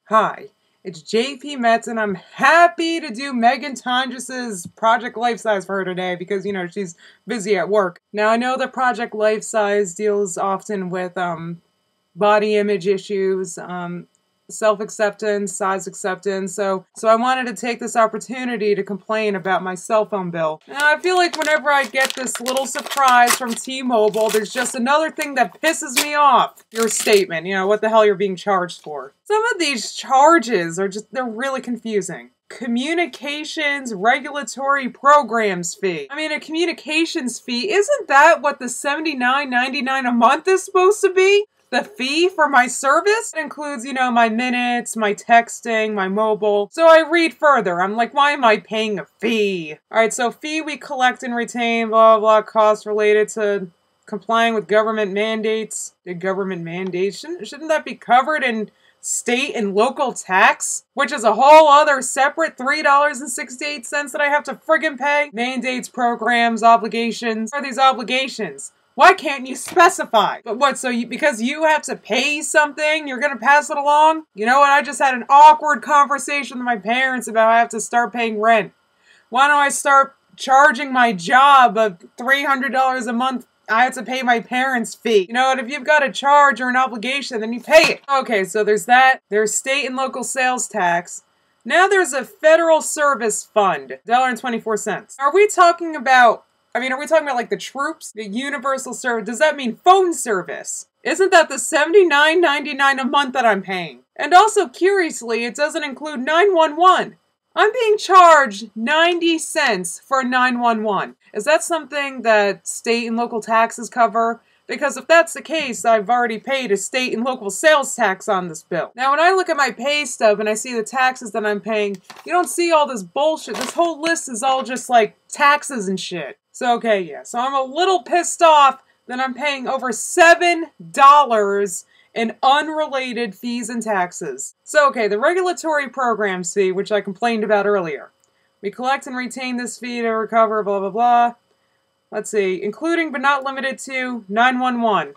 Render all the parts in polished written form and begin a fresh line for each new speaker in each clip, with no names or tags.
Hi, it's JPmetz, and I'm happy to do Megan Tondrus's Project Life Size for her today because, she's busy at work. Now, I know that Project Life Size deals often with body image issues, self-acceptance, size acceptance, so I wanted to take this opportunity to complain about my cell phone bill. Now, I feel like whenever I get this little surprise from T-Mobile, there's just another thing that pisses me off. Your statement, what the hell you're being charged for. Some of these charges are they're really confusing. Communications Regulatory Programs Fee. I mean, a communications fee, isn't that what the $79.99 a month is supposed to be? The fee for my service? It includes, my minutes, my texting, my mobile. So I read further. I'm like, why am I paying a fee? Alright, so fee we collect and retain, blah, blah, costs related to complying with government mandates. The government mandates? Shouldn't that be covered in state and local tax? Which is a whole other separate $3.68 that I have to friggin' pay? Mandates, programs, obligations. What are these obligations? Why can't you specify? But what, so because you have to pay something, you're gonna pass it along? You know what, I just had an awkward conversation with my parents about I have to start paying rent. Why don't I start charging my job of $300 a month? I have to pay my parents' fee. You know what, if you've got a charge or an obligation, then you pay it. Okay, so there's that. There's state and local sales tax. Now there's a federal service fund, $1.24. Are we talking about like the troops? The universal service? Does that mean phone service? Isn't that the $79.99 a month that I'm paying? And also, curiously, it doesn't include 911. I'm being charged 90 cents for 911. Is that something that state and local taxes cover? Because if that's the case, I've already paid a state and local sales tax on this bill. Now, when I look at my pay stub and I see the taxes that I'm paying, you don't see all this bullshit. This whole list is all just like taxes and shit. So, okay, yeah. So I'm a little pissed off that I'm paying over $7 in unrelated fees and taxes. So, okay, the regulatory programs fee, which I complained about earlier. We collect and retain this fee to recover, blah, blah, blah. Let's see, including but not limited to 911.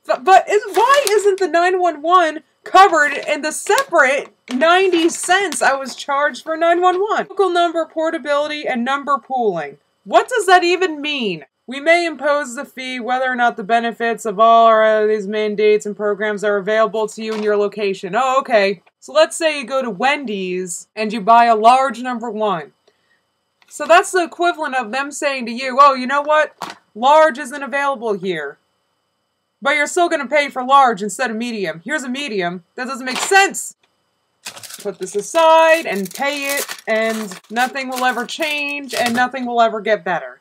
But why isn't the 911 covered in the separate 90 cents I was charged for 911? Local number portability and number pooling. What does that even mean? We may impose the fee whether or not the benefits of all these mandates and programs are available to you in your location. Oh, okay. So let's say you go to Wendy's and you buy a large number 1. So that's the equivalent of them saying to you, oh, you know what? Large isn't available here. But you're still going to pay for large instead of medium. Here's a medium. That doesn't make sense. Put this aside and pay it, and nothing will ever change, and nothing will ever get better.